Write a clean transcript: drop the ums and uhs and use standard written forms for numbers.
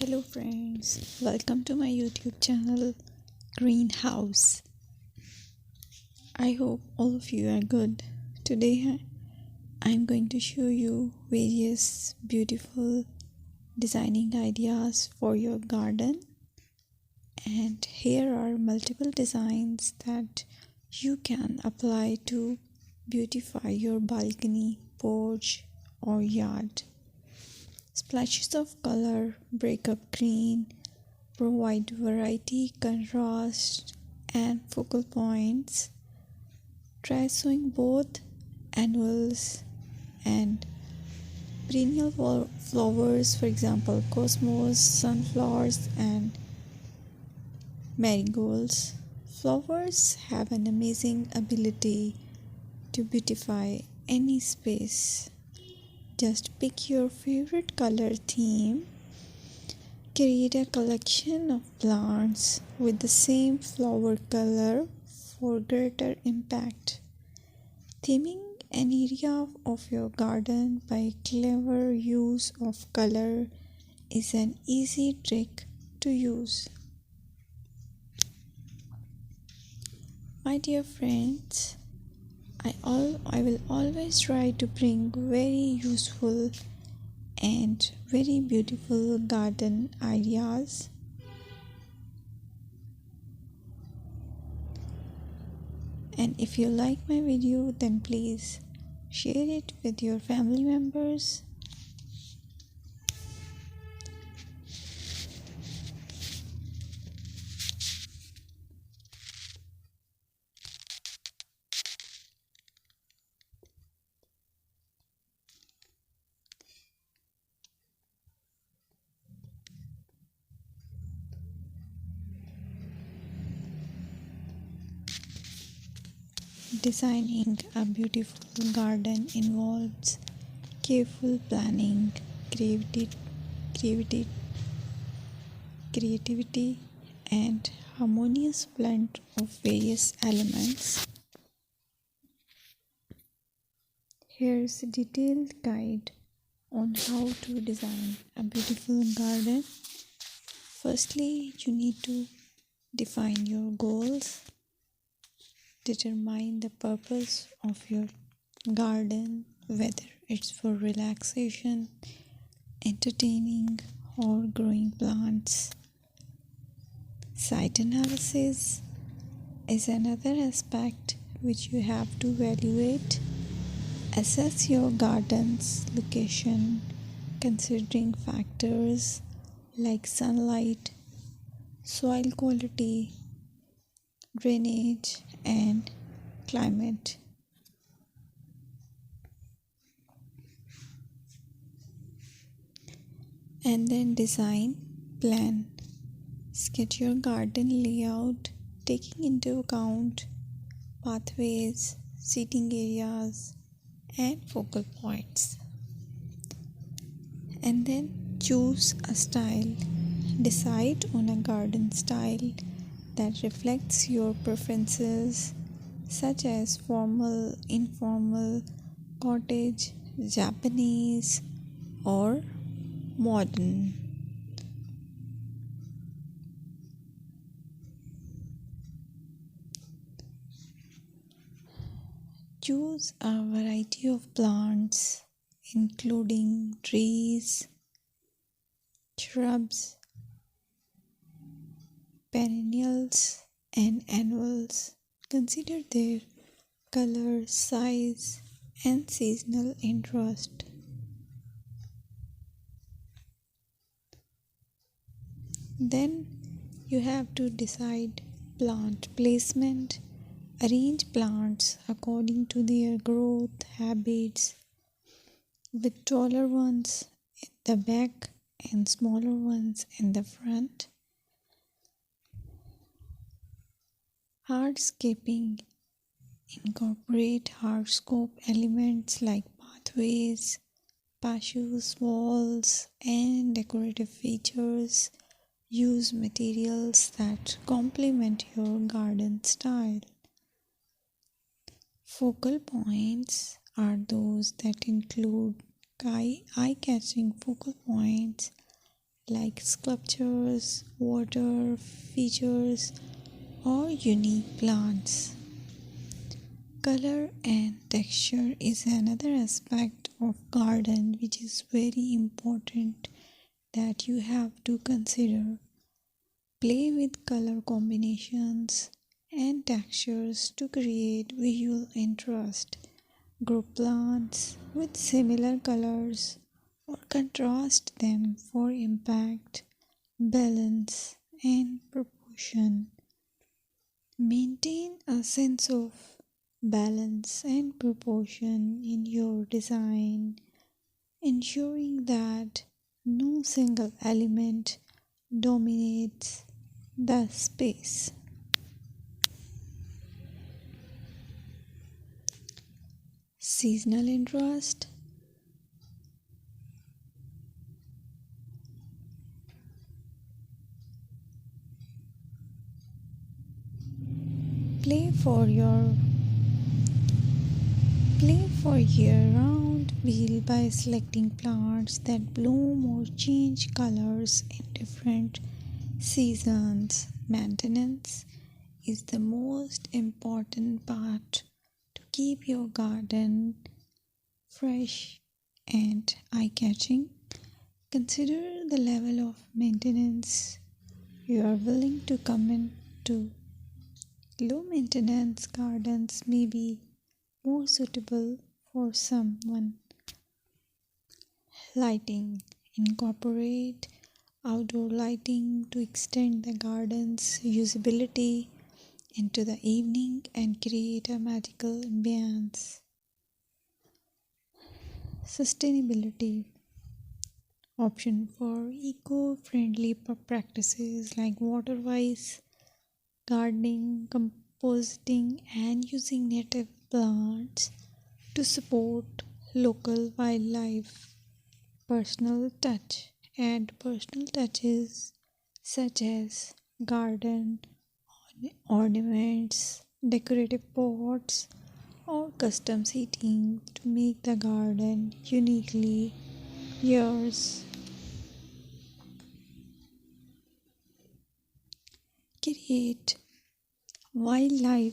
Hello friends, welcome to my YouTube channel Greenhouse. I hope all of you are good. Today I'm going to show you various beautiful designing ideas for your garden, and here are multiple designs that you can apply to beautify your balcony, porch or yard. Splashes of color break up green, provide variety, contrast, and focal points. Try sowing both annuals and perennial flowers, for example, cosmos, sunflowers, and marigolds. Flowers have an amazing ability to beautify any space. Just pick your favorite color theme. Create a collection of plants with the same flower color for greater impact. Theming an area of your garden by clever use of color is an easy trick to use. My dear friends, I will always try to bring very useful and very beautiful garden ideas. And if you like my video, then please share it with your family members. Designing a beautiful garden involves careful planning, creativity, creativity, and harmonious blend of various elements. Here's a detailed guide on how to design a beautiful garden. Firstly, you need to define your goals. Determine the purpose of your garden, whether it's for relaxation, entertaining, or growing plants. Site analysis is another aspect which you have to evaluate. Assess your garden's location, considering factors like sunlight, soil quality, drainage, and climate. And then design plan. Sketch your garden layout, taking into account pathways, seating areas, and focal points. And then choose a style. Decide on a garden style that reflects your preferences, such as formal, informal, cottage, Japanese, or modern. Choose a variety of plants, including trees, shrubs, perennials, and annuals. Consider their color, size, and seasonal interest. Then you have to decide plant placement. Arrange plants according to their growth habits, with taller ones in the back and smaller ones in the front. Hardscaping. Incorporate hardscape elements like pathways, patios, walls, and decorative features. Use materials that complement your garden style. Focal points are those that include eye-catching focal points like sculptures, water features, or unique plants. Color and texture is another aspect of garden which is very important that you have to consider. Play with color combinations and textures to create visual interest. Group plants with similar colors or contrast them for impact, balance, and proportion. Maintain a sense of balance and proportion in your design, ensuring that no single element dominates the space. Seasonal interest. Play for your Play for year-round wheel by selecting plants that bloom or change colors in different seasons. Maintenance is the most important part to keep your garden fresh and eye-catching. Consider the level of maintenance you are willing to commit to. Low maintenance gardens may be more suitable for someone. Lighting. Incorporate outdoor lighting to extend the garden's usability into the evening and create a magical ambience. Sustainability. Option for eco-friendly practices like water-wise gardening, composting, and using native plants to support local wildlife. Personal touch. Add personal touches such as garden ornaments, decorative pots, or custom seating to make the garden uniquely yours. Create wildlife